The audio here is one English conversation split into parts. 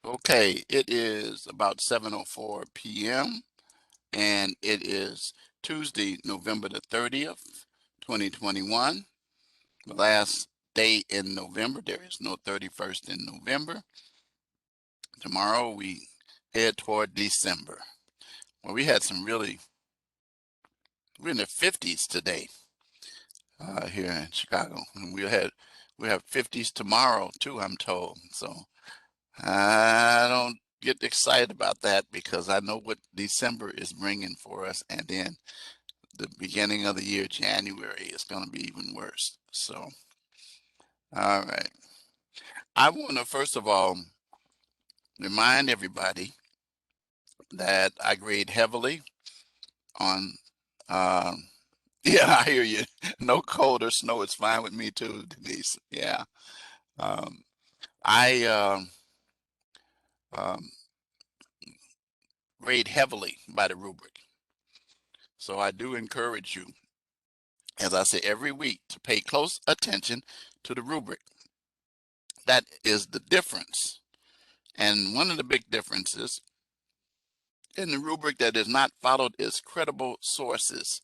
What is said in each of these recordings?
Okay, it is about 7:04 p.m. and it is Tuesday, November the 30th, 2021. The last day in November. There is no 31st in November. Tomorrow we head toward December. Well, we had we're in the 50s today here in Chicago. And we have 50s tomorrow too, I'm told. So I don't get excited about that because I know what December is bringing for us, and then the beginning of the year, January, is going to be even worse. So, all right. I want to first of all remind everybody that I grade heavily on. Um, yeah, I hear you. No cold or snow is fine with me too, Denise. Yeah. Um, I um, grade heavily by the rubric. So I do encourage you, as I say every week, to pay close attention to the rubric. That is the difference. And one of the big differences in the rubric that is not followed is credible sources,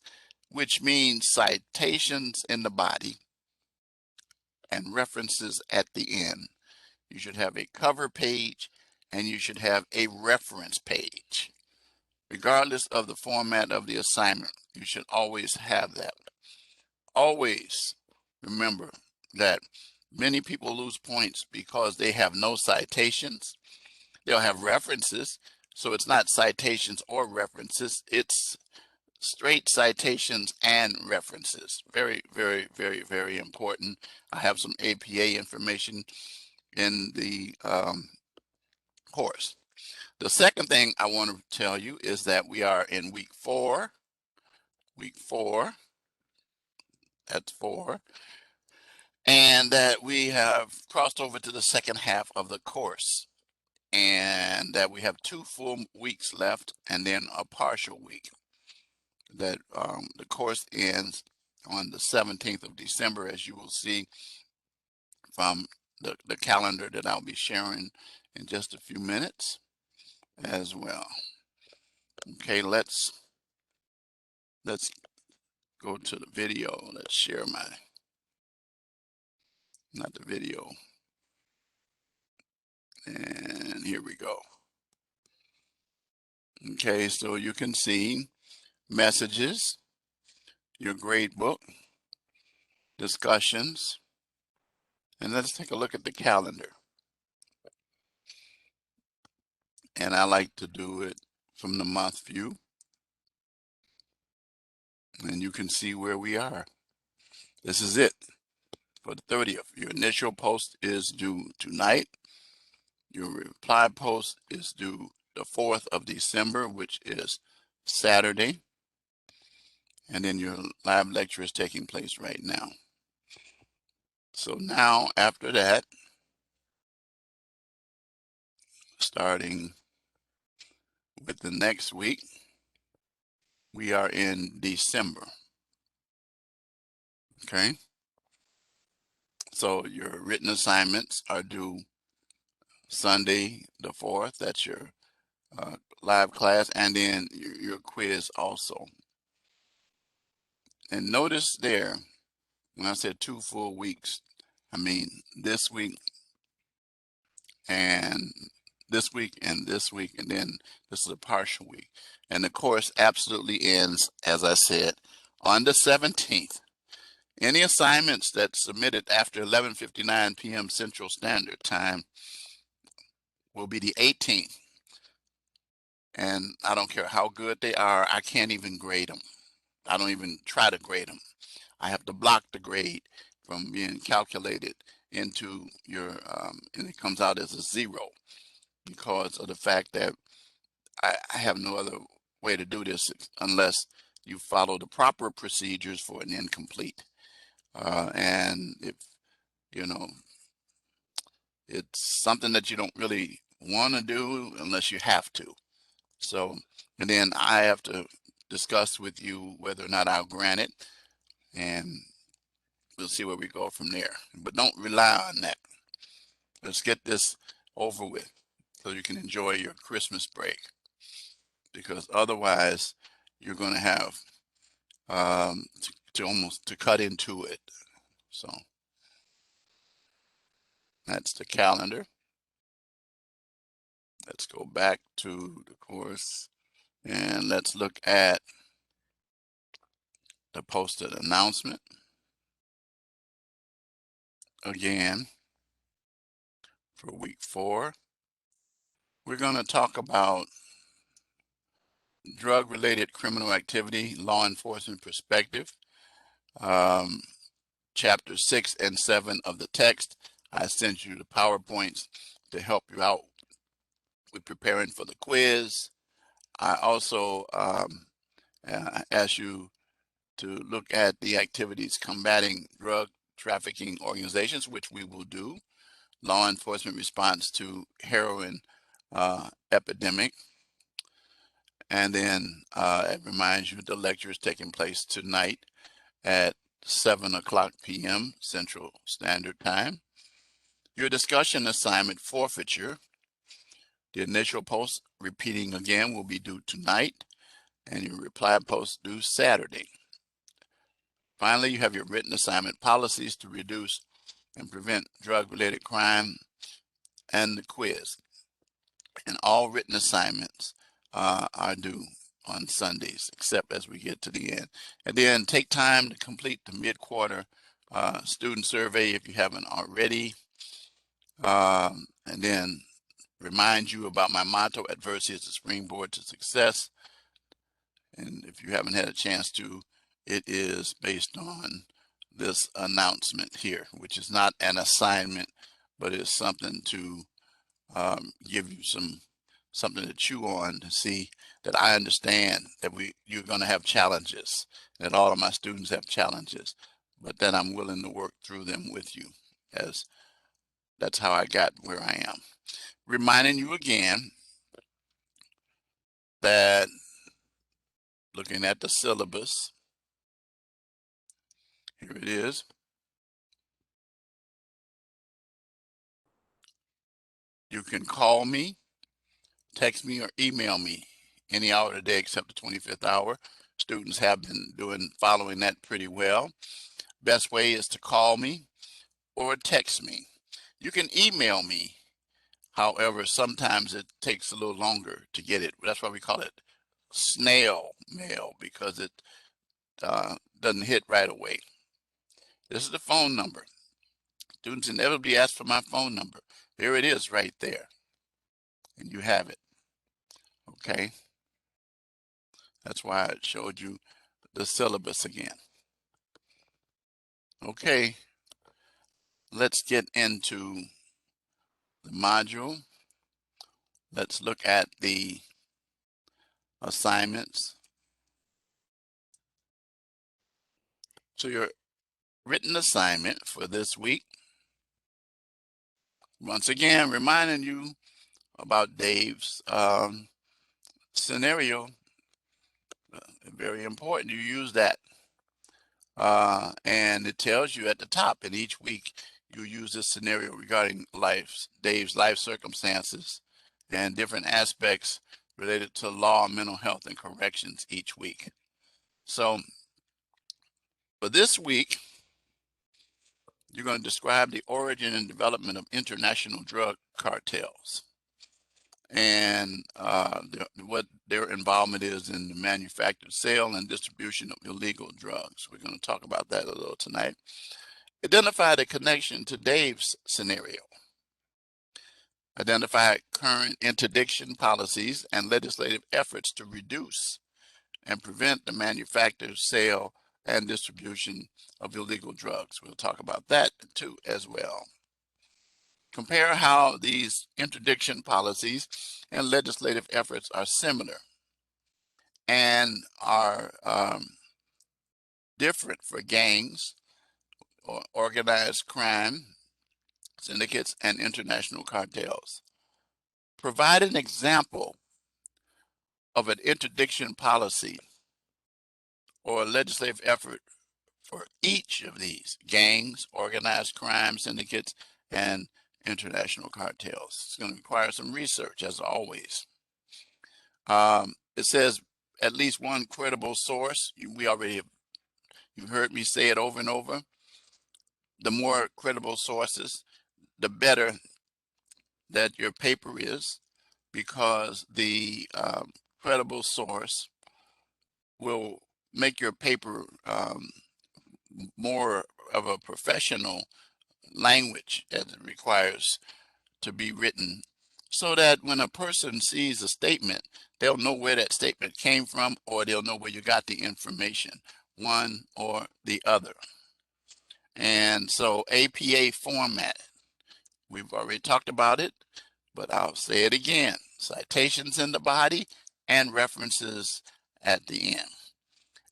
which means citations in the body and references at the end. You should have a cover page and you should have a reference page. Regardless of the format of the assignment, you should always have that. Always remember that many people lose points because they have no citations. They'll have references, so it's not citations or references, it's straight citations and references. Very, very, very, very important. I have some APA information in the course. The second thing I want to tell you is that we are in week four, that's four, and that we have crossed over to the second half of the course, and that we have 2 full weeks left and then a partial week. That the course ends on the 17th of December, as you will see from the calendar that I'll be sharing in just a few minutes as well. Okay, let's go to the video. Let's share not the video. And here we go. Okay, so you can see messages, your grade book, discussions, and let's take a look at the calendar. And I like to do it from the month view. And you can see where we are. This is it for the 30th. Your initial post is due tonight. Your reply post is due the 4th of December, which is Saturday. And then your live lecture is taking place right now. So now after that, starting with the next week, we are in December. Okay. So your written assignments are due Sunday the 4th. That's your live class, and then your quiz also. And notice there, when I said 2 full weeks, I mean this week and this week and this week, and then this is a partial week. And the course absolutely ends, as I said, on the 17th. Any assignments that's submitted after 11:59 p.m. Central Standard Time will be the 18th. And I don't care how good they are, I can't even grade them. I don't even try to grade them. I have to block the grade from being calculated into your, and it comes out as a 0 because of the fact that I have no other way to do this unless you follow the proper procedures for an incomplete. And if, you know, it's something that you don't really want to do unless you have to. So, and then I have to discuss with you whether or not I'll grant it, and we'll see where we go from there. But don't rely on that. Let's get this over with. so you can enjoy your Christmas break, because otherwise you're going to have to cut into it. So that's the calendar. Let's go back to the course and let's look at the posted announcement again for week 4. We're going to talk about drug-related criminal activity, law enforcement perspective, chapter 6 and 7 of the text. I sent you the PowerPoints to help you out with preparing for the quiz. I also asked you to look at the activities combating drug trafficking organizations, which we will do, law enforcement response to heroin epidemic, and then it reminds you the lecture is taking place tonight at 7:00 p.m. Central Standard Time. Your discussion assignment forfeiture. The initial post repeating again will be due tonight, and your reply post due Saturday. Finally, you have your written assignment policies to reduce and prevent drug-related crime and the quiz. And all written assignments are due on Sundays, except as we get to the end. And then take time to complete the mid-quarter student survey if you haven't already. And then remind you about my motto, adversity is the springboard to success. And if you haven't had a chance to, it is based on this announcement here, which is not an assignment, but it's something to give you something to chew on, to see that I understand that you're going to have challenges, that all of my students have challenges, but that I'm willing to work through them with you, as that's how I got where I am. Reminding you again that looking at the syllabus, here it is. You can call me, text me, or email me any hour of the day except the 25th hour. Students have been following that pretty well. Best way is to call me or text me. You can email me. However, sometimes it takes a little longer to get it. That's why we call it snail mail, because it doesn't hit right away. This is the phone number. Students inevitably ask for my phone number. There it is right there. And you have it. Okay. That's why I showed you the syllabus again. Okay. Let's get into the module. Let's look at the assignments. So your written assignment for this week, once again, reminding you about Dave's scenario. Very important you use that. And it tells you at the top, and each week you use this scenario regarding Dave's life circumstances and different aspects related to law, mental health, and corrections each week. So for this week, you're going to describe the origin and development of international drug cartels and what their involvement is in the manufacture, sale, and distribution of illegal drugs. We're going to talk about that a little tonight. Identify the connection to Dave's scenario. Identify current interdiction policies and legislative efforts to reduce and prevent the manufacture, sale, and distribution of illegal drugs. We'll talk about that too as well. Compare how these interdiction policies and legislative efforts are similar and are different for gangs or organized crime, syndicates, and international cartels. Provide an example of an interdiction policy or a legislative effort for each of these: gangs, organized crime, syndicates, and international cartels. It's going to require some research, as always. It says at least one credible source. You've heard me say it over and over. The more credible sources, the better that your paper is, because the credible source will make your paper more of a professional language as it requires to be written, so that when a person sees a statement, they'll know where that statement came from, or they'll know where you got the information, one or the other. And so APA format, we've already talked about it, but I'll say it again: citations in the body and references at the end.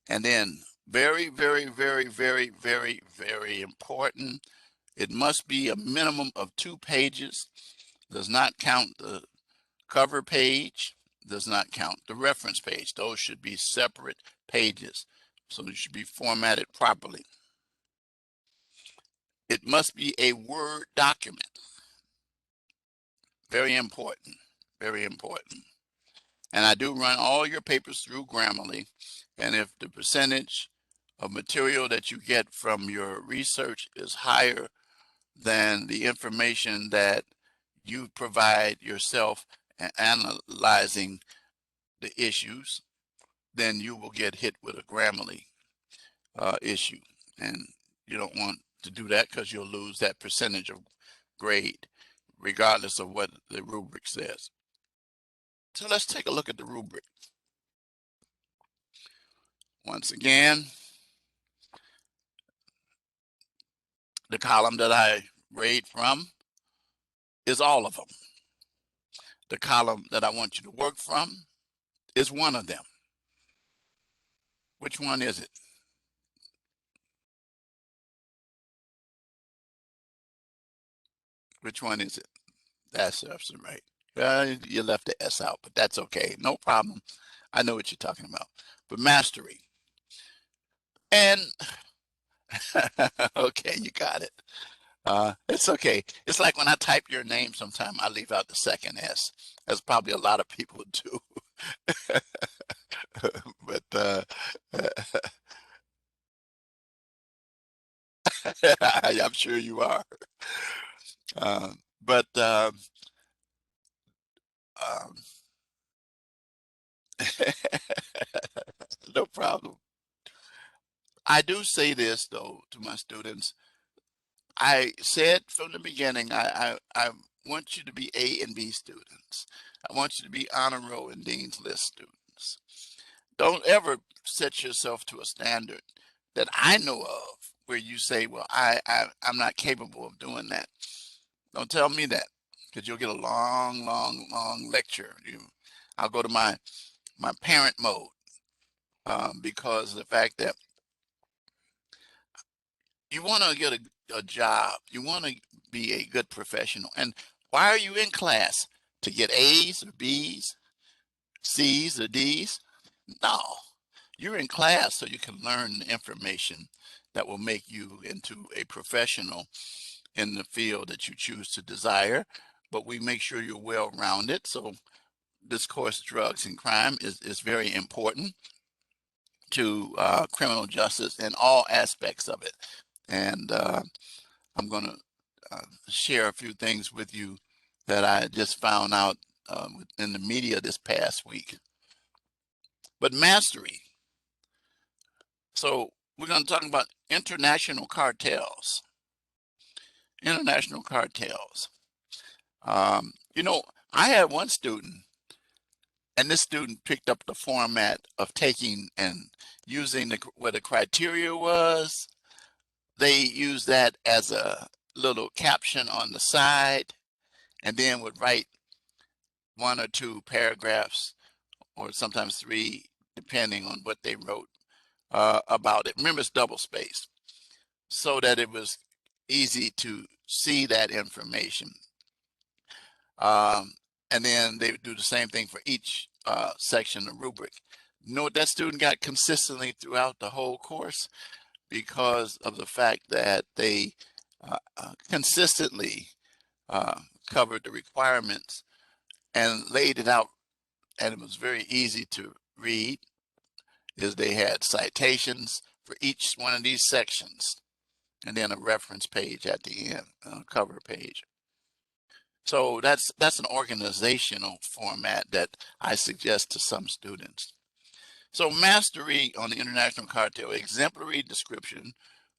And then very, very, very, very, very, very important, it must be a minimum of 2 pages. Does not count the cover page, does not count the reference page. Those should be separate pages, so they should be formatted properly. It must be a Word document. Very important, very important. And I do run all your papers through Grammarly, and if the percentage of material that you get from your research is higher than the information that you provide yourself and analyzing the issues, then you will get hit with a Grammarly issue. And you don't want to do that, because you'll lose that percentage of grade, regardless of what the rubric says. So let's take a look at the rubric. Once again, the column that I read from is all of them. The column that I want you to work from is one of them. Which one is it? Which one is it? That's right. You left the S out, but that's okay. No problem. I know what you're talking about. But mastery. And okay, you got it. It's okay. It's like when I type your name, sometimes I leave out the second S. That's probably a lot of people do. But I'm sure you are. But um, no problem. I do say this, though, to my students. I said from the beginning, I want you to be A and B students. I want you to be honor roll and Dean's List students. Don't ever set yourself to a standard that I know of where you say, well, I'm not capable of doing that. Don't tell me that, because you'll get a long, long, long lecture. I'll go to my parent mode, because of the fact that you want to get a job. You want to be a good professional. And why are you in class? To get A's or B's, C's or D's? No. You're in class so you can learn the information that will make you into a professional in the field that you choose to desire. But we make sure you're well-rounded. So this course, Drugs and Crime, is very important to criminal justice in all aspects of it. And I'm going to share a few things with you that I just found out in the media this past week. But mastery. So we're going to talk about international cartels. International cartels. You know, I had one student, and this student picked up the format of taking and using what the criteria was. They used that as a little caption on the side, and then would write 1 or 2 paragraphs, or sometimes 3, depending on what they wrote about it. Remember, it's double spaced, so that it was easy to see that information. And then they would do the same thing for each section of rubric. You know what that student got consistently throughout the whole course? Because of the fact that they consistently covered the requirements and laid it out, and it was very easy to read. Is they had citations for each one of these sections, and then a reference page at the end, a cover page. So that's an organizational format that I suggest to some students. So mastery on the international cartel, exemplary description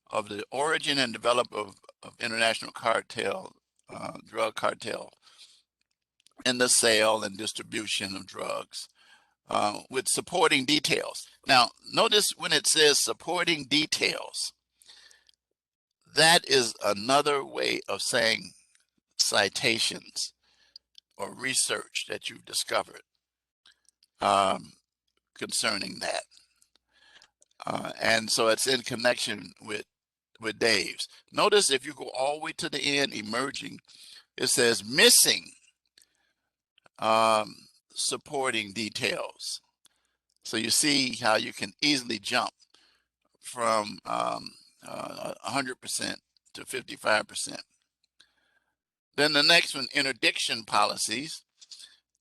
of the origin and development of international cartel, drug cartel, and the sale and distribution of drugs, with supporting details. Now, notice when it says supporting details, that is another way of saying citations or research that you've discovered concerning that. And so it's in connection with Dave's. Notice if you go all the way to the end, emerging, it says missing supporting details. So you see how you can easily jump from 100% to 55%. Then the next one, interdiction policies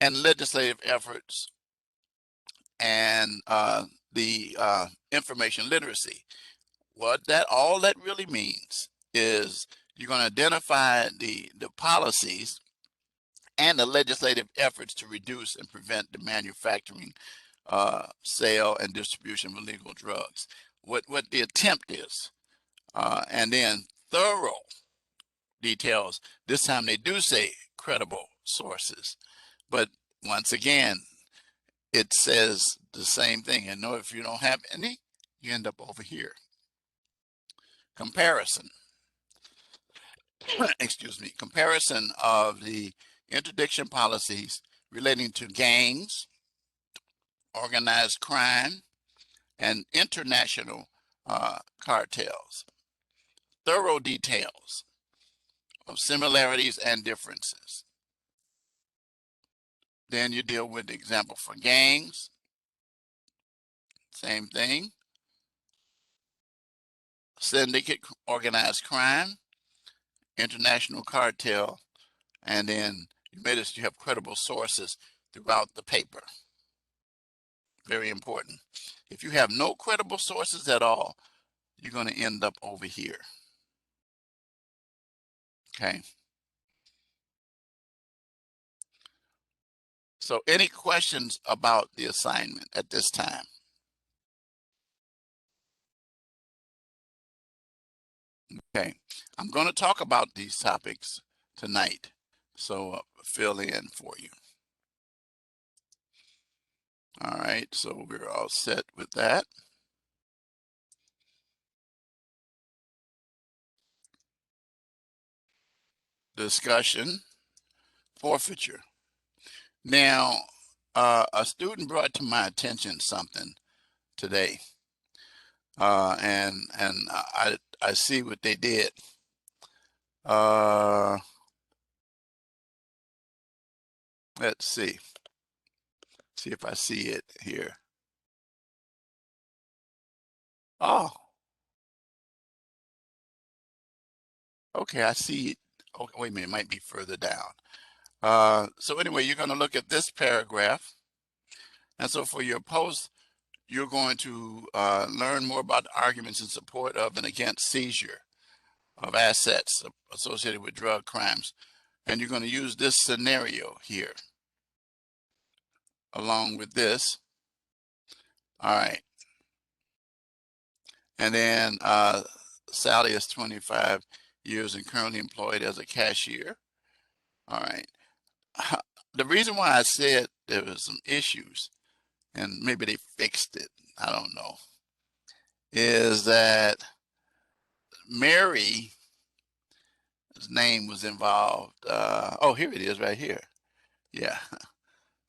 and legislative efforts, and the information literacy. What all that really means is you're going to identify the policies and the legislative efforts to reduce and prevent the manufacturing, sale, and distribution of illegal drugs. What the attempt is, and then thorough details. This time they do say credible sources, but once again, it says the same thing. And know if you don't have any, you end up over here. Comparison. Excuse me. Comparison of the interdiction policies relating to gangs, organized crime, and international cartels. Thorough details of similarities and differences. Then you deal with the example for gangs. Same thing. Syndicate, organized crime, international cartel, and then you made us, you have credible sources throughout the paper. Very important. If you have no credible sources at all, you're going to end up over here. Okay. So any questions about the assignment at this time? Okay. I'm going to talk about these topics tonight, so fill in for you. All right, so we're all set with that. Discussion, forfeiture. Now, a student brought to my attention something today, and I see what they did. Let's see if I see it here. Oh, okay, I see it. Oh, wait a minute, it might be further down. So anyway, you're going to look at this paragraph. And so for your post, you're going to learn more about the arguments in support of and against seizure of assets associated with drug crimes. And you're going to use this scenario here along with this. All right. And then Sally is 25 years and currently employed as a cashier. All right. The reason why I said there was some issues, and maybe they fixed it, I don't know, is that Mary's name was involved. Oh, here it is right here. Yeah.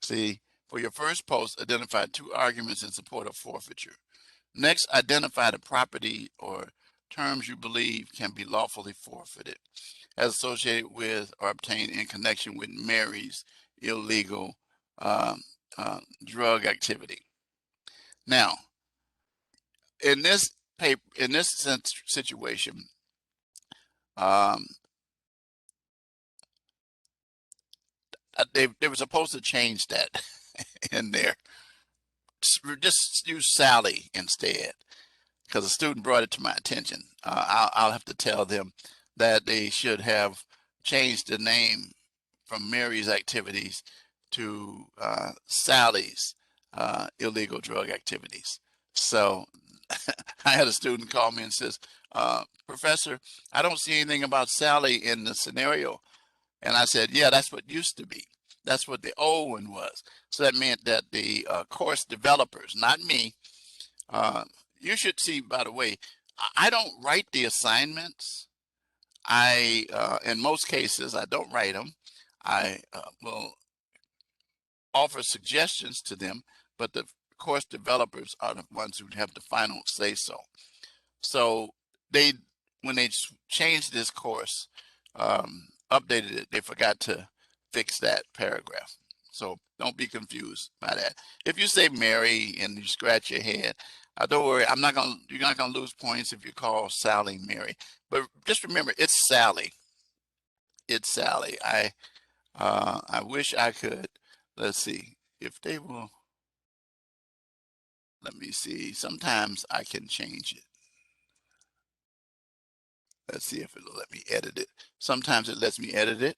See, for your first post, identify 2 arguments in support of forfeiture. Next, identify the property or terms you believe can be lawfully forfeited as associated with or obtained in connection with Mary's illegal drug activity. Now, in this paper, in this situation, they were supposed to change that in there. Just use Sally instead, because a student brought it to my attention. I'll have to tell them that they should have changed the name from Mary's activities to Sally's illegal drug activities. So I had a student call me and says, Professor, I don't see anything about Sally in the scenario. And I said, yeah, that's what used to be. That's what the old one was. So that meant that the course developers, not me, uh, you should see, by the way, I don't write the assignments. In most cases, I don't write them. I will offer suggestions to them, but the course developers are the ones who have the final say so. So they, when they changed this course, updated it, they forgot to fix that paragraph. So don't be confused by that. If you say Mary and you scratch your head, don't worry. You're not gonna lose points if you call Sally Mary. But just remember, it's Sally. It's Sally. I wish I could. Let's see if they will. Let me see. Sometimes I can change it. Let's see if it'll let me edit it. Sometimes it lets me edit it.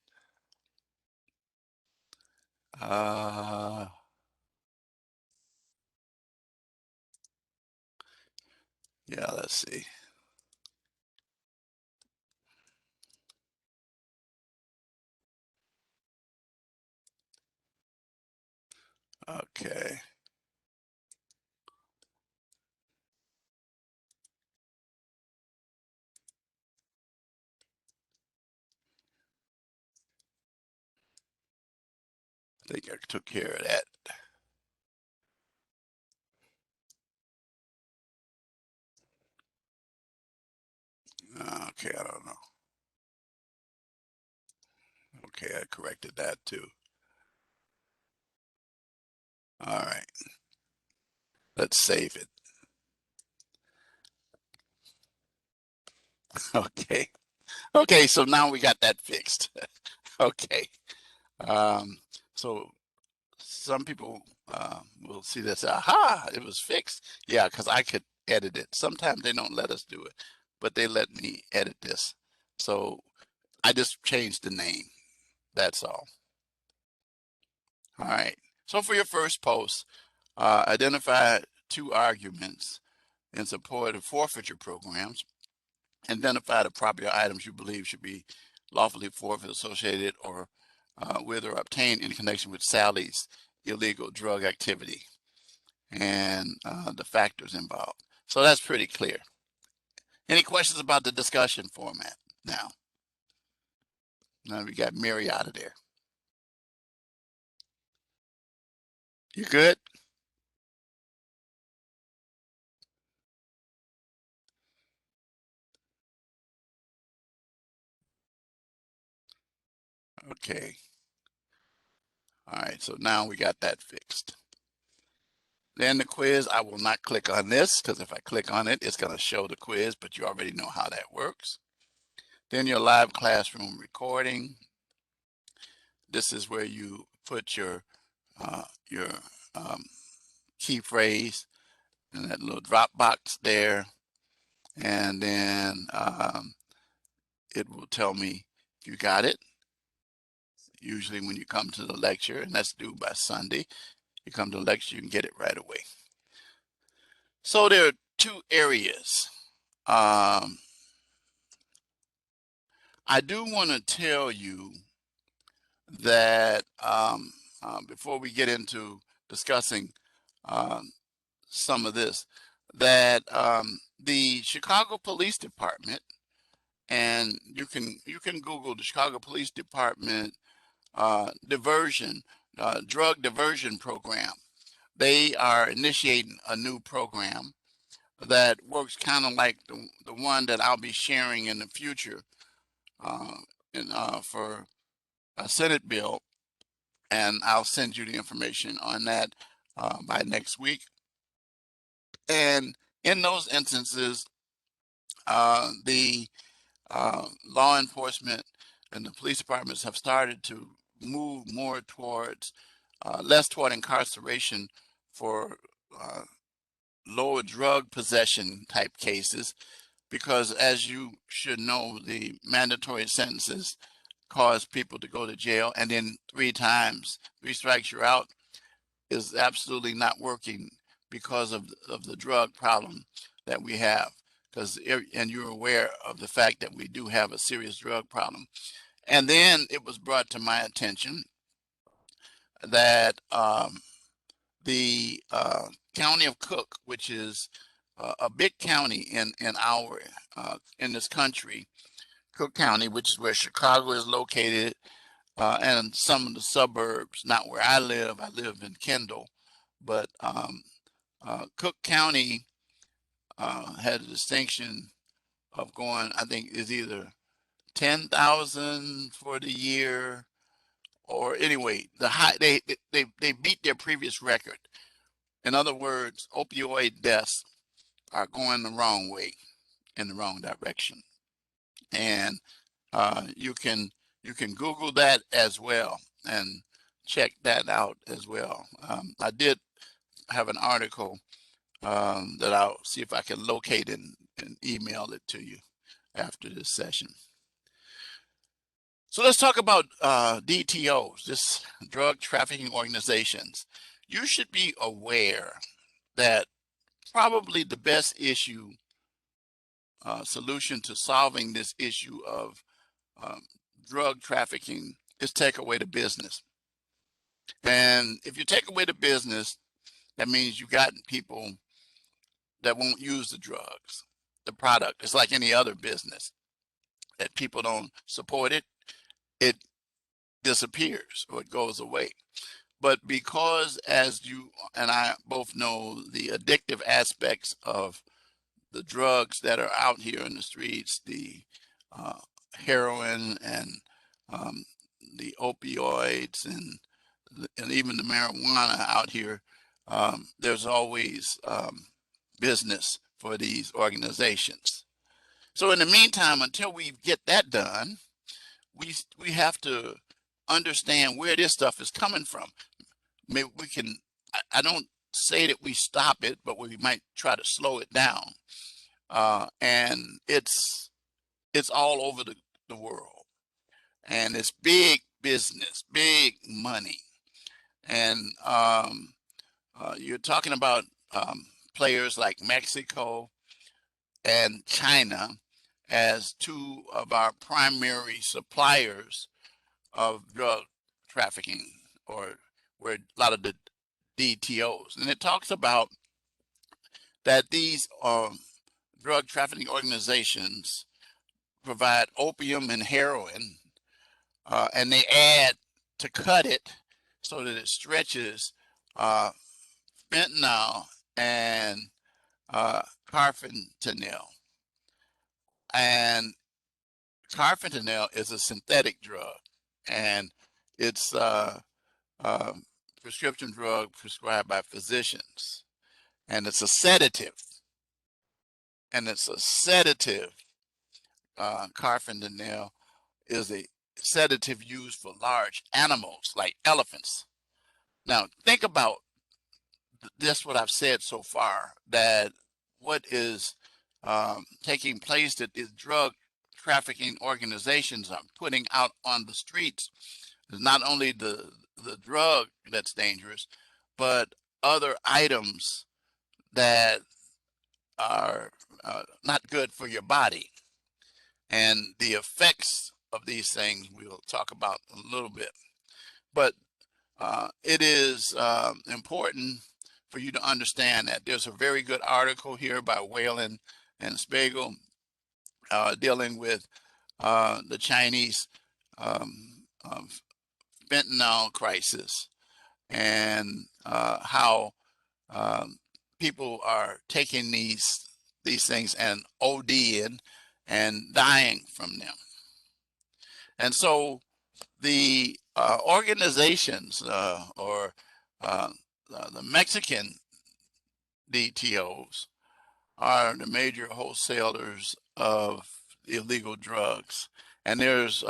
Yeah, let's see. Okay. I think I took care of that. Okay, I don't know. Okay, I corrected that too. All right. Let's save it. Okay. Okay, so now we got that fixed. Okay. Um, so some people will see this, aha, it was fixed. Yeah, because I could edit it. Sometimes they don't let us do it, but they let me edit this. So I just changed the name. That's all. All right. So for your first post, identify 2 arguments in support of forfeiture programs. Identify the property or items you believe should be lawfully forfeited, associated, or with or obtained in connection with Sally's illegal drug activity, and the factors involved. So that's pretty clear. Any questions about the discussion format now? Now we got Mary out of there. You good? Okay. All right, so now we got that fixed. Then the quiz, I will not click on this because if I click on it, it's going to show the quiz, but you already know how that works. Then your live classroom recording. This is where you put your key phrase in that little drop box there, and then it will tell me if you got it. Usually when you come to the lecture, and that's due by Sunday, you come to the lecture, you can get it right away. So there are 2 areas. I do want to tell you that before we get into discussing some of this, that the Chicago Police Department, and you can Google the Chicago Police Department drug diversion program. They are initiating a new program that works kind of like the one that I'll be sharing in the future for a Senate bill, and I'll send you the information on that by next week. And in those instances, the law enforcement and the police departments have started to move more towards less toward incarceration for lower drug possession type cases, because as you should know, the mandatory sentences cause people to go to jail, and then three strikes you're out is absolutely not working because of the drug problem that we have. Because and you're aware of the fact that we do have a serious drug problem. And then it was brought to my attention that the county of Cook, which is a big county in our in this country, Cook County, which is where Chicago is located, and some of the suburbs, not where I live. I live in Kendall, but Cook County had a distinction of going, I think, is either 10,000 for the year, or anyway, the high they beat their previous record. In other words, opioid deaths are going the wrong way, in the wrong direction, and you can Google that as well and check that out as well. I did have an article that I'll see if I can locate and email it to you after this session. So let's talk about DTOs, this drug trafficking organizations. You should be aware that probably the best solution to solving this issue of um, drug trafficking is take away the business. And if you take away the business, that means you got people that won't use the drugs, the product. It's like any other business that people don't support it, it disappears or it goes away. But because, as you and I both know, the addictive aspects of the drugs that are out here in the streets, the uh, heroin and um, the opioids and even the marijuana out here, there's always business for these organizations. So in the meantime, until we get that done, we have to understand where this stuff is coming from. Maybe we can, I don't say that we stop it, but we might try to slow it down. And it's all over the world. And it's big business, big money. And you're talking about players like Mexico and China as two of our primary suppliers of drug trafficking, or where a lot of the DTOs. And it talks about that these drug trafficking organizations provide opium and heroin, and they add to cut it so that it stretches fentanyl and carfentanil. And carfentanil is a synthetic drug, and it's a prescription drug prescribed by physicians, and it's a sedative. And it's a sedative. Carfentanil is a sedative used for large animals like elephants. Now, think about this, what I've said so far, that what is taking place, that these drug trafficking organizations are putting out on the streets is not only the drug that's dangerous, but other items that are not good for your body. And the effects of these things we'll talk about a little bit. But it is important for you to understand that there's a very good article here by Whalen and Spiegel dealing with the Chinese fentanyl crisis, and how people are taking these things and ODing and dying from them. And so the organizations or the Mexican DTOs are the major wholesalers of illegal drugs, and there's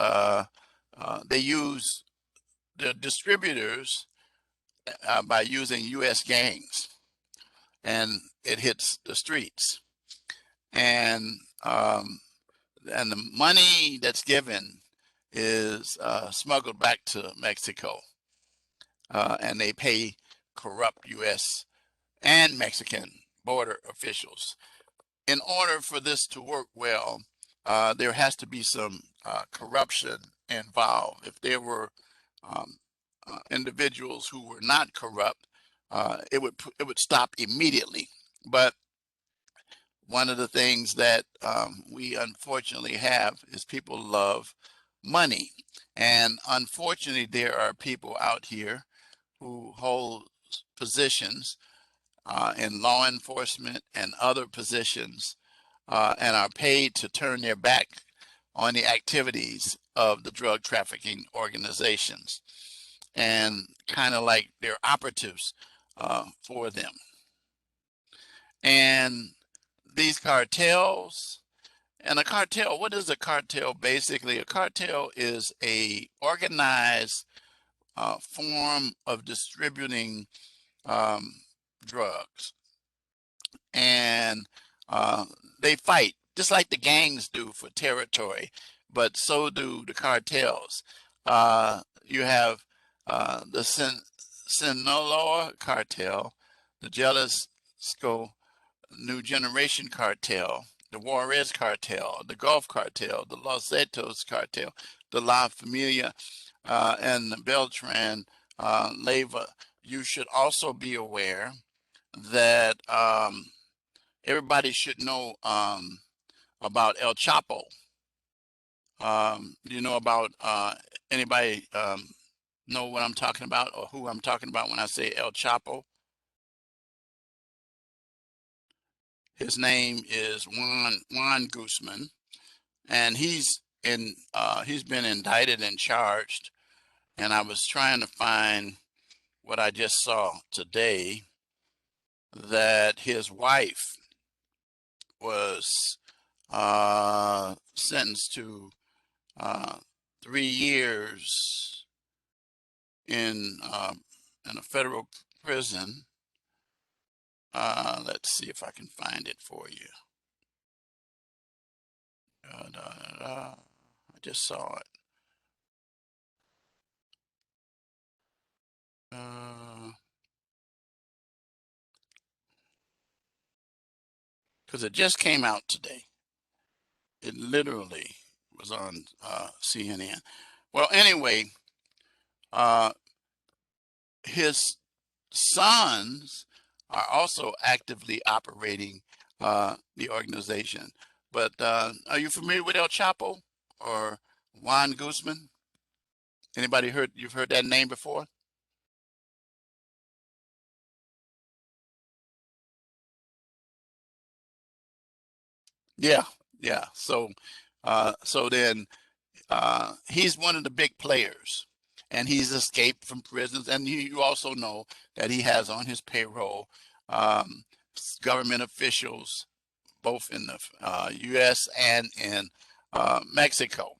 they use the distributors by using U.S. gangs, and it hits the streets, and and the money that's given is smuggled back to Mexico, and they pay corrupt U.S. and Mexican border officials. In order for this to work well, there has to be some corruption involved. If there were um, individuals who were not corrupt, it would stop immediately. But one of the things that we unfortunately have is people love money, and unfortunately, there are people out here who hold positions in law enforcement and other positions, and are paid to turn their back on the activities of the drug trafficking organizations, and kind of like they're operatives for them. And these cartels, and a cartel, what is a cartel? Basically, a cartel is a organized form of distributing um, drugs, and uh, they fight just like the gangs do for territory, but so do the cartels. You have the Sinaloa cartel, the Jalisco New Generation cartel, the Juarez cartel, the Gulf cartel, the Los Zetos cartel, the La Familia, and the Beltran Leyva. You should also be aware that everybody should know about El Chapo. Do you know about anybody know what I'm talking about, or who I'm talking about when I say El Chapo? His name is Juan Guzman, and he's been indicted and charged. And I was trying to find what I just saw today, that his wife was sentenced to uh, 3 years in a federal prison. Let's see if I can find it for you. I just saw it. Because it just came out today. It literally was on CNN. Well, anyway, uh, his sons are also actively operating the organization. But are you familiar with El Chapo or Juan Guzman? Anybody you've heard that name before? Yeah, yeah. So then he's one of the big players, and he's escaped from prisons. And you also know that he has on his payroll um, government officials, both in the U.S. and in Mexico.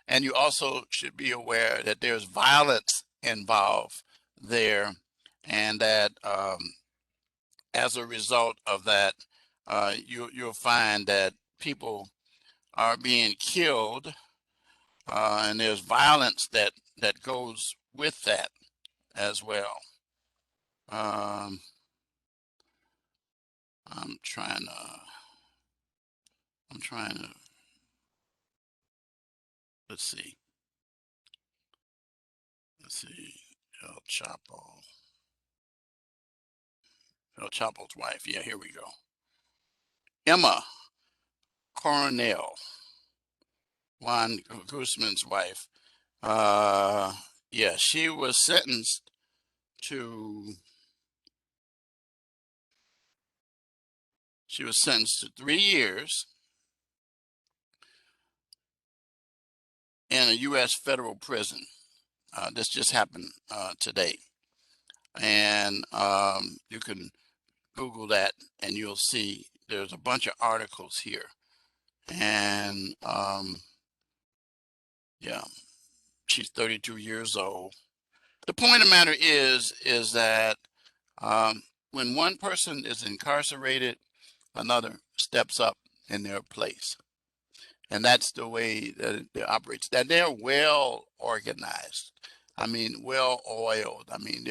And you also should be aware that there's violence involved there, and that as a result of that, you'll find that people are being killed, and there's violence that goes with that as well. Um, I'm trying to. I'm trying to. Let's see. Let's see. El Chapo. El Chapo's wife. Yeah, here we go. Emma Coronel, Juan Guzman's wife. Uh, yeah, she was sentenced to. She was sentenced to 3 years in a U.S. federal prison. This just happened today, and you can Google that, and you'll see there's a bunch of articles here. And yeah, she's 32 years old, The point of the matter is that when one person is incarcerated, another steps up in their place. And that's the way that it operates. That they're well organized. I mean, well oiled. I mean,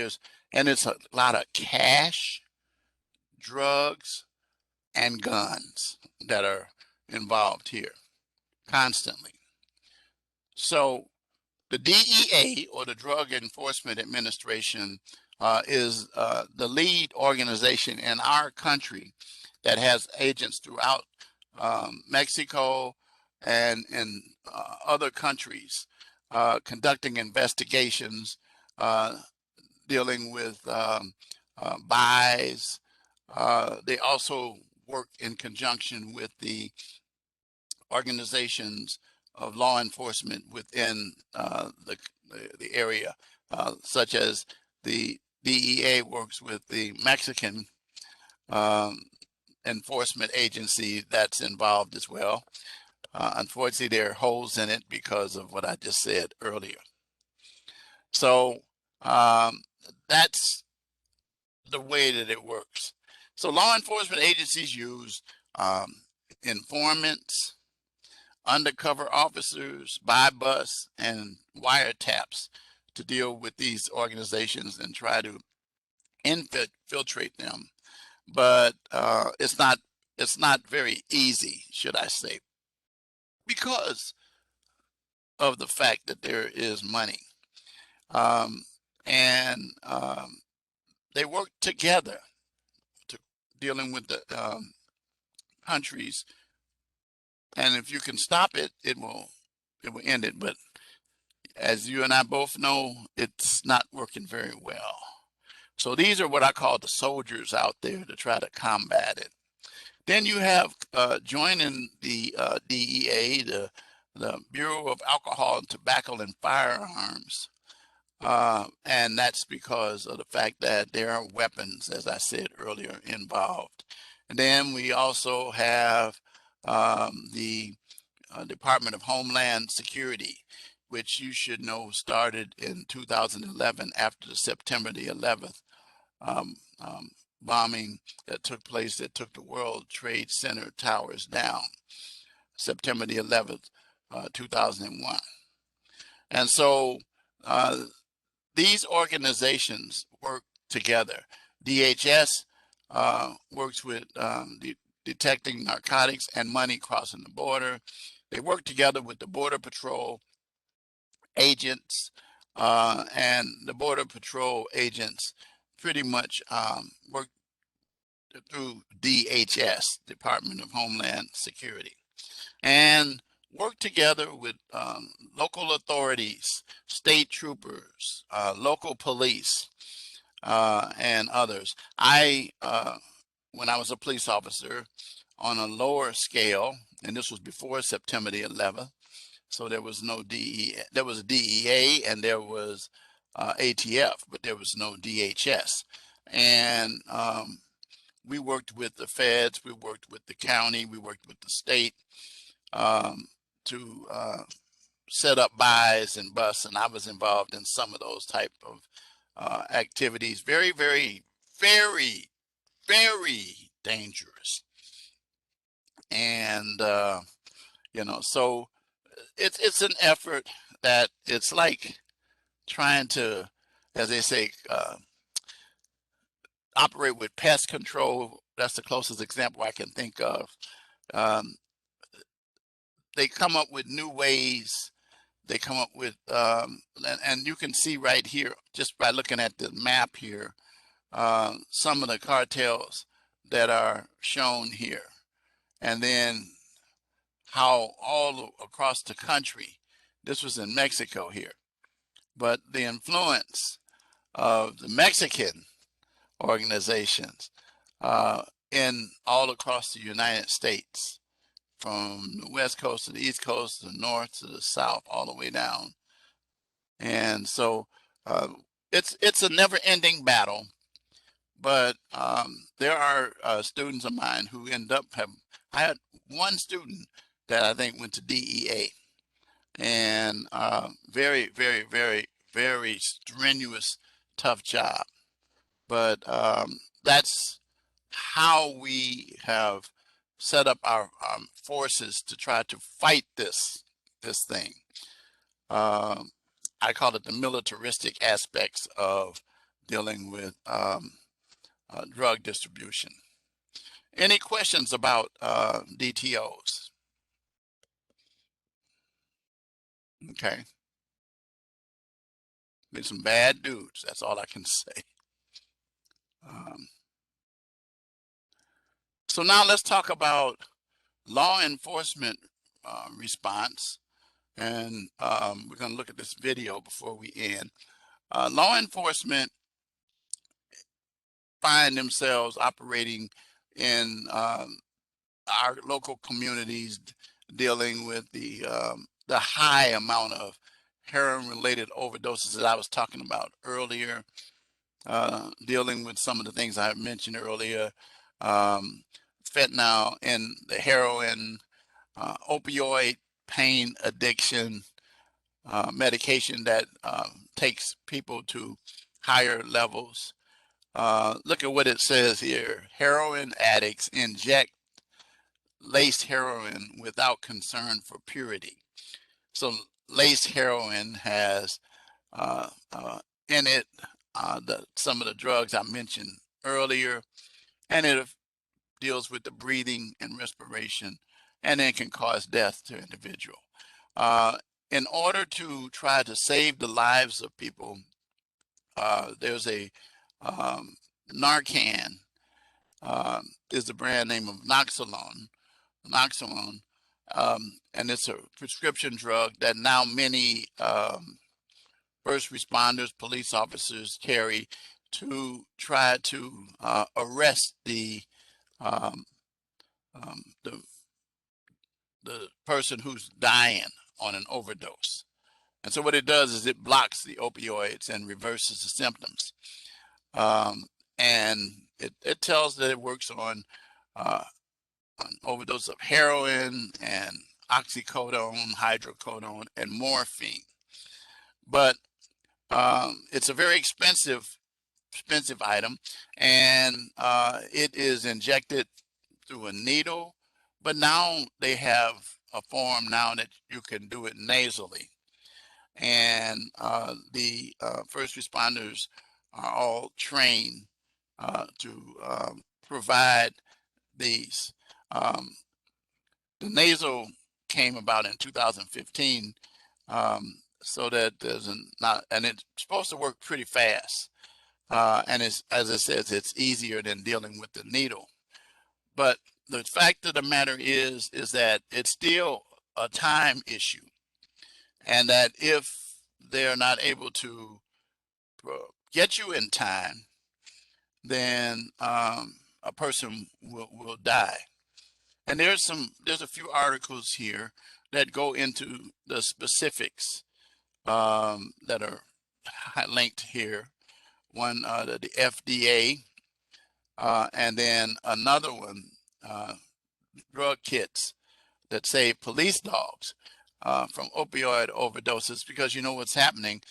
and it's a lot of cash, drugs, and guns that are involved here constantly. So the DEA, or the Drug Enforcement Administration, is the lead organization in our country that has agents throughout Mexico and in other countries conducting investigations, dealing with buys. They also work in conjunction with the organizations of law enforcement within the area, such as the DEA works with the Mexican enforcement agency that's involved as well. Unfortunately, there are holes in it because of what I just said earlier. So that's the way that it works. So law enforcement agencies use informants, undercover officers, buy bus, and wiretaps to deal with these organizations and try to infiltrate them. But it's not very easy, should I say, because of the fact that there is money. And they work together to dealing with the countries. And if you can stop it, it will end it. But as you and I both know, it's not working very well. So these are what I call the soldiers out there to try to combat it. Then you have joining the DEA, the Bureau of Alcohol, Tobacco, and Firearms. And that's because of the fact that there are weapons, as I said earlier, involved. And then we also have the Department of Homeland Security, which you should know started in 2011 after the September the 11th bombing that took place that took the World Trade Center towers down, September the 11th, 2001. And so these organizations work together. DHS works with detecting narcotics and money crossing the border. They work together with the Border Patrol agents, and the Border Patrol agents pretty much work through DHS, Department of Homeland Security, and work together with local authorities, state troopers, local police, and others. When I was a police officer on a lower scale, and this was before September the 11th, so there was no DEA, there was DEA and there was ATF, but there was no DHS. And we worked with the feds, we worked with the county, we worked with the state to set up buys and busts, and I was involved in some of those type of activities. Very, very, very, very dangerous. And so it's an effort that it's like trying to, as they say, operate with pest control. That's the closest example I can think of. They come up with new ways. They come up with, and you can see right here, just by looking at the map here, some of the cartels that are shown here. And then how all across the country, this was in Mexico here, but the influence of the Mexican organizations in all across the United States, from the West Coast to the East Coast, to the North to the South, all the way down. And so it's a never-ending battle. But there are students of mine who end up I had one student that I think went to DEA, and very, very, very, very strenuous, tough job. But that's how we have set up our forces to try to fight this thing. I call it the militaristic aspects of dealing with drug distribution. Any questions about DTOs? Okay. Been some bad dudes. That's all I can say. So now let's talk about law enforcement response. And we're going to look at this video before we end. Law enforcement find themselves operating in our local communities, dealing with the high amount of heroin-related overdoses that I was talking about earlier, dealing with some of the things I mentioned earlier, fentanyl and the heroin, opioid pain addiction, medication that takes people to higher levels. Look at what it says here. Heroin addicts inject laced heroin without concern for purity. So laced heroin has in it some of the drugs I mentioned earlier, and it deals with the breathing and respiration, and it can cause death to individual. In order to try to save the lives of people, there's a Narcan is the brand name of Noxolone, and it's a prescription drug that now many first responders, police officers carry to try to arrest the person who's dying on an overdose. And so what it does is it blocks the opioids and reverses the symptoms. And it tells that it works on overdose of heroin and oxycodone, hydrocodone, and morphine. But it's a very expensive item, and it is injected through a needle. But now they have a form now that you can do it nasally. And the first responders are all trained to provide these. The nasal came about in 2015, so that there's and it's supposed to work pretty fast. And it's, as it says, it's easier than dealing with the needle. But the fact of the matter is that it's still a time issue, and that if they're not able to get you in time, then a person will die. And there's a few articles here that go into the specifics that are linked here. One, the FDA, and then another one, drug kits that save police dogs from opioid overdoses, because you know what's happening.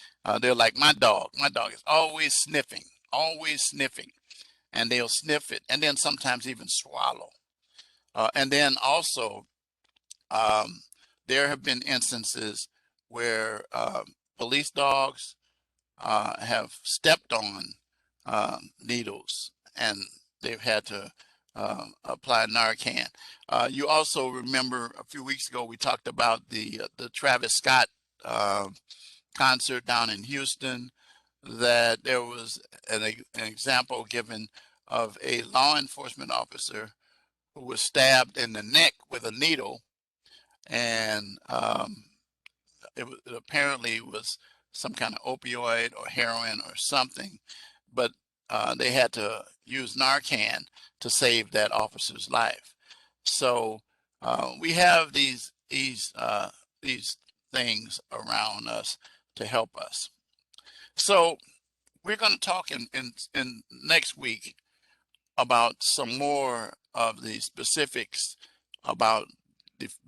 They're like my dog. My dog is always sniffing, and they'll sniff it and then sometimes even swallow. And then also, there have been instances where police dogs have stepped on needles, and they've had to apply Narcan. You also remember a few weeks ago we talked about the Travis Scott concert down in Houston, that there was an example given of a law enforcement officer who was stabbed in the neck with a needle, and it apparently was some kind of opioid or heroin or something, but they had to use Narcan to save that officer's life. So we have these things around us to help us. So we're going to talk in next week about some more of the specifics about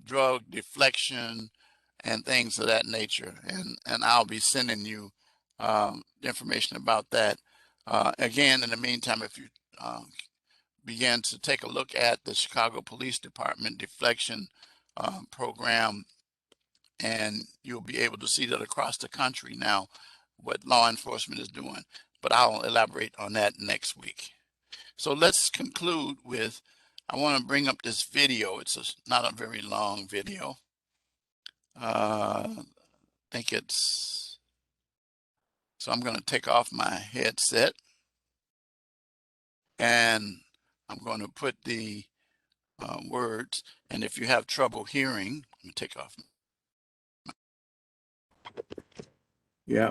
drug deflection and things of that nature, and I'll be sending you information about that. Again, in the meantime, if you begin to take a look at the Chicago Police Department deflection program, and you'll be able to see that across the country now what law enforcement is doing. But I'll elaborate on that next week. So let's conclude with, I want to bring up this video. It's not a very long video. I think it's, so I'm going to take off my headset and I'm going to put the words. And if you have trouble hearing, let me take off. Yeah.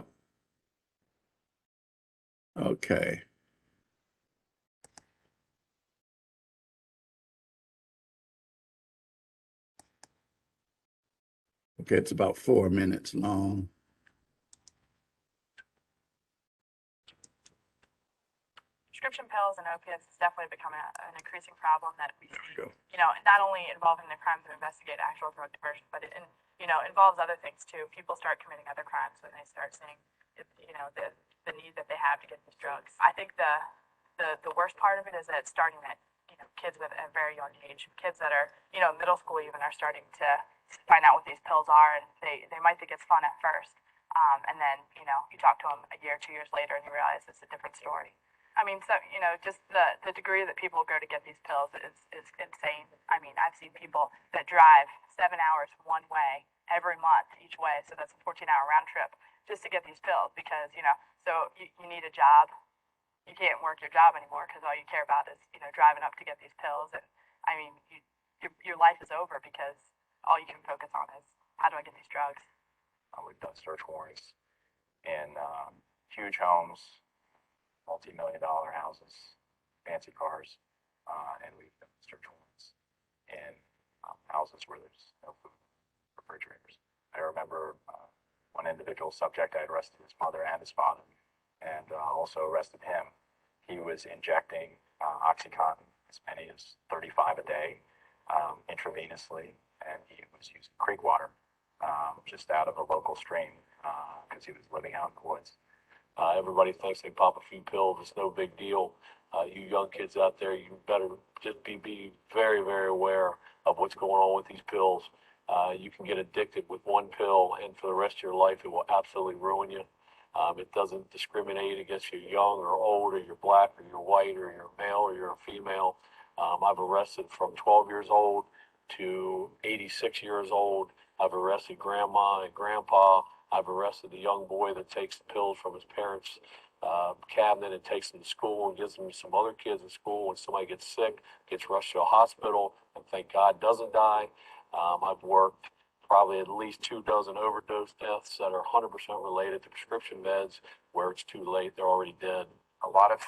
Okay. Okay, it's about 4 minutes long. Prescription pills and opiates is definitely becoming an increasing problem that we see, not only involving the crimes that investigate actual drug diversion, but it involves other things too. People start committing other crimes when they start seeing, the need that they have to get these drugs. I think the worst part of it is that it's starting at, kids with a very young age. Kids that are, middle school even are starting to find out what these pills are, and they might think it's fun at first. And then, you talk to them a year, 2 years later, and you realize it's a different story. I mean, so, just the degree that people go to get these pills is insane. I mean, I've seen people that drive 7 hours one way every month each way. So that's a 14-hour round trip just to get these pills because, so you need a job. You can't work your job anymore because all you care about is, driving up to get these pills. And I mean, your life is over because all you can focus on is how do I get these drugs? We've done search warrants in huge homes, multi-million-dollar houses, fancy cars, and we've done search warrants in houses where there's no food, refrigerators. I remember one individual subject, I arrested his mother and his father, and also arrested him. He was injecting Oxycontin as many as 35 a day intravenously, and he was using creek water just out of a local stream because he was living out in the woods. Everybody thinks they pop a few pills, it's no big deal. You young kids out there, you better just be very, very aware of what's going on with these pills. You can get addicted with one pill, and for the rest of your life, it will absolutely ruin you. It doesn't discriminate against you young or old, or you're black, or you're white, or you're male, or you're a female. I've arrested from 12 years old to 86 years old. I've arrested grandma and grandpa. I've arrested the young boy that takes the pills from his parents' cabinet and takes them to school and gives them to some other kids in school. When somebody gets sick, gets rushed to a hospital, and thank God doesn't die. I've worked probably at least 24 overdose deaths that are 100% related to prescription meds where it's too late, they're already dead. A lot of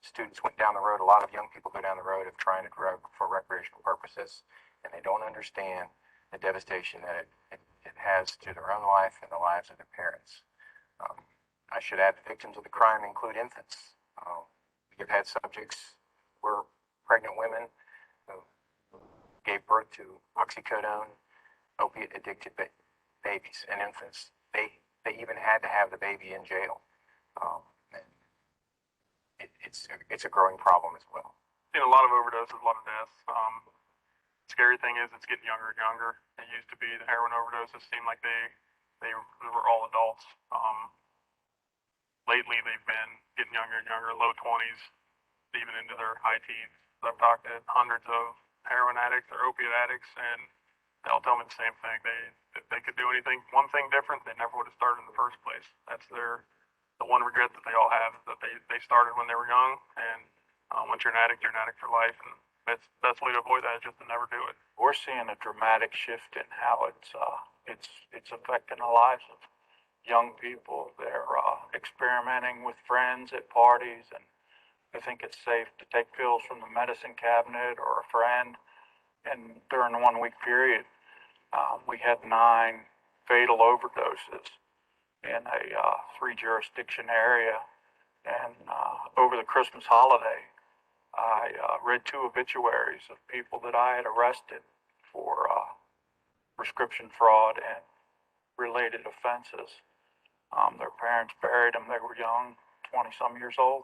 students went down the road, a lot of young people go down the road of trying to drug for recreational purposes, and they don't understand the devastation that it has to their own life and the lives of their parents. I should add the victims of the crime include infants. We've had subjects were pregnant women who gave birth to oxycodone, opiate-addicted babies and infants. They even had to have the baby in jail. It's a growing problem as well. Seen a lot of overdoses, a lot of deaths. Scary thing is it's getting younger and younger. It used to be the heroin overdoses seemed like they were all adults. Lately they've been getting younger and younger, low 20s, even into their high teens. I've talked to hundreds of heroin addicts or opiate addicts, and they all tell me the same thing. If they could do anything, one thing different, they never would have started in the first place. That's the one regret that they all have, that they started when they were young, and once you're an addict for life, and that's the best way to avoid that is just to never do it. We're seeing a dramatic shift in how it's affecting the lives of young people. They're experimenting with friends at parties, and they think it's safe to take pills from the medicine cabinet or a friend. And during the 1 week period, we had 9 fatal overdoses in a 3-jurisdiction area. And over the Christmas holiday, I read 2 obituaries of people that I had arrested for prescription fraud and related offenses. Their parents buried them. They were young, 20-some years old.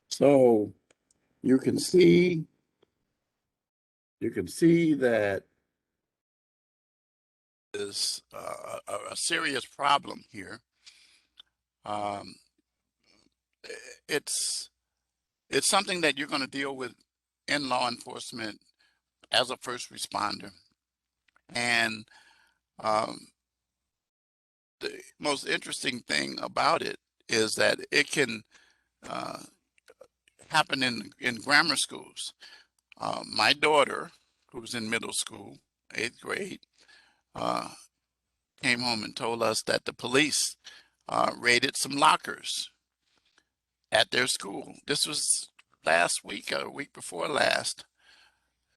So you can see that is a serious problem here. Um, it's something that you're going to deal with in law enforcement as a first responder, and um, the most interesting thing about it is that it can uh, happen in grammar schools. My daughter, who's in middle school, 8th grade, uh, came home and told us that the police raided some lockers at their school. This was last week or a week before last.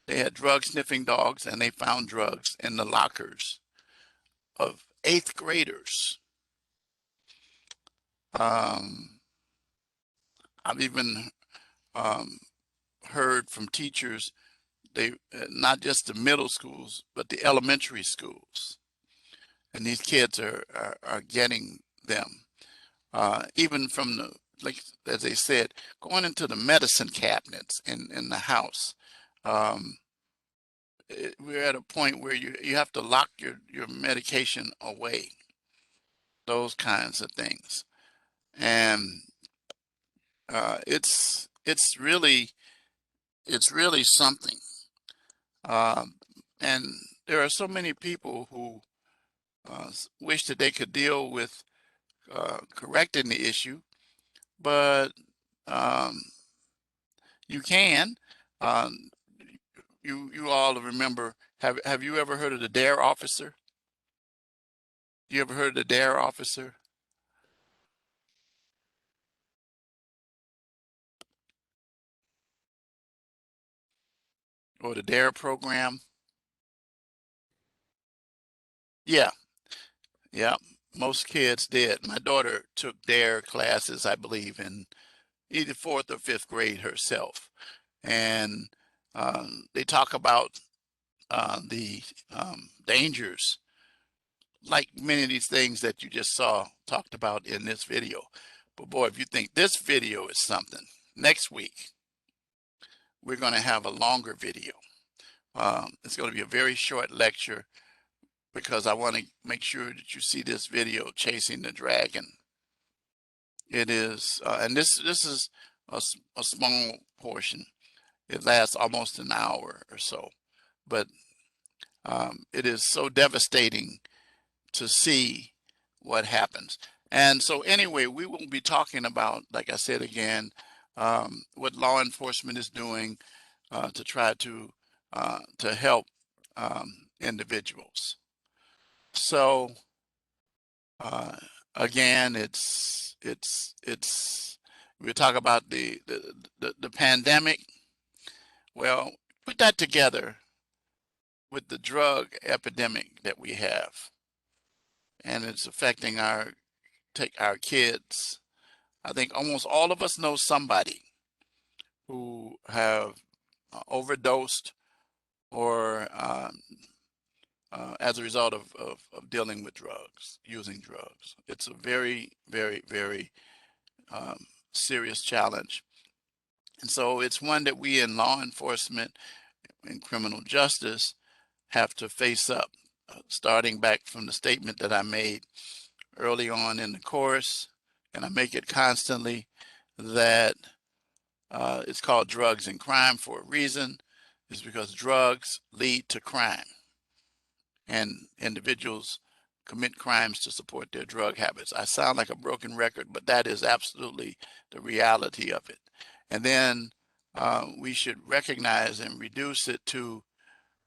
They had drug sniffing dogs and they found drugs in the lockers of 8th graders. I've even heard from teachers, they not just the middle schools, but the elementary schools. And these kids are getting them. Even from the, like as they said, going into the medicine cabinets in the house. We're at a point where you have to lock your medication away, those kinds of things. And it's really something. And there are so many people who wish that they could deal with correcting the issue, but um, you can. Um, you all remember, have you ever heard of the DARE officer? You ever heard of the DARE officer? Or the DARE program? Yeah, yeah. Most kids did. My daughter took DARE classes, I believe, in either 4th or 5th grade herself. And they talk about the dangers, like many of these things that you just saw talked about in this video. But boy, if you think this video is something, next week we're going to have a longer video. It's going to be a very short lecture because I want to make sure that you see this video, Chasing the Dragon. It is, and this is a small portion. It lasts almost an hour or so, but it is so devastating to see what happens. And so anyway, we will be talking about, like I said again, what law enforcement is doing to try to help individuals. So uh, again, we talk about the pandemic. Well, put that together with the drug epidemic that we have, and it's affecting our kids. I think almost all of us know somebody who have overdosed or as a result of dealing with drugs, using drugs. It's a very, very, very serious challenge. And so it's one that we in law enforcement and criminal justice have to face up, starting back from the statement that I made early on in the course, and I make it constantly, that it's called drugs and crime for a reason. It's because drugs lead to crime, and individuals commit crimes to support their drug habits. I sound like a broken record, but that is absolutely the reality of it. And then we should recognize and reduce it to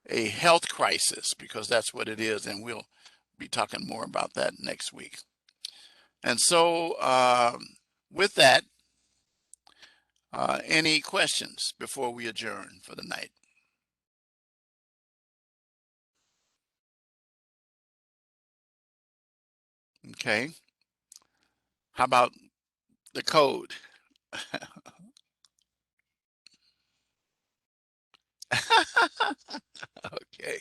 a health crisis, because that's what it is, and we'll be talking more about that next week. And so with that, any questions before we adjourn for the night? Okay. How about the code? Okay.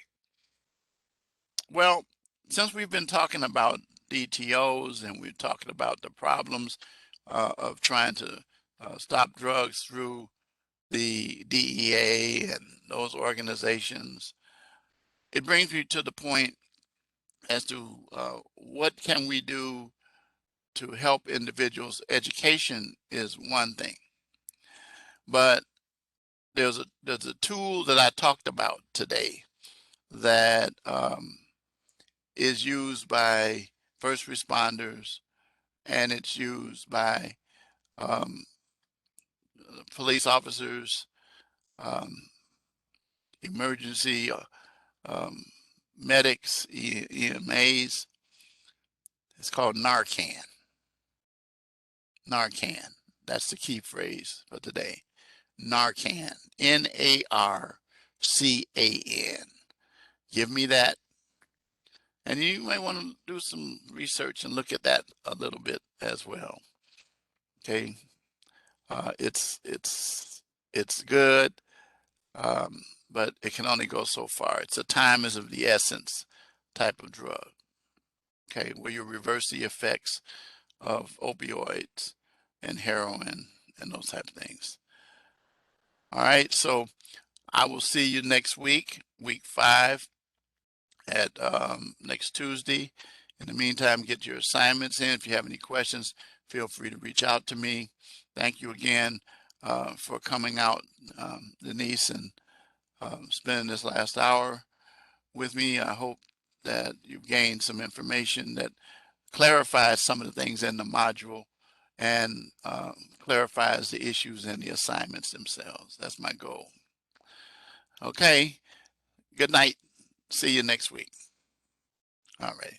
Well, since we've been talking about DTOs and we're talking about the problems of trying to stop drugs through the DEA and those organizations, it brings me to the point as to what can we do to help individuals. Education is one thing, but there's a tool that I talked about today that is used by first responders, and it's used by um, police officers, um, emergency um, medics, EMAs. It's called Narcan. Narcan. That's the key phrase for today. Narcan. Narcan. Give me that. And you might want to do some research and look at that a little bit as well. Okay. It's good, but it can only go so far. It's a time is of the essence type of drug. Okay, where you reverse the effects of opioids and heroin and those type of things. All right, so I will see you next week, week 5, at next Tuesday. In the meantime, get your assignments in. If you have any questions, feel free to reach out to me. Thank you again for coming out, Denise, and spending this last hour with me. I hope that you've gained some information that clarifies some of the things in the module and clarifies the issues and the assignments themselves. That's my goal. Okay, good night. See you next week. All right.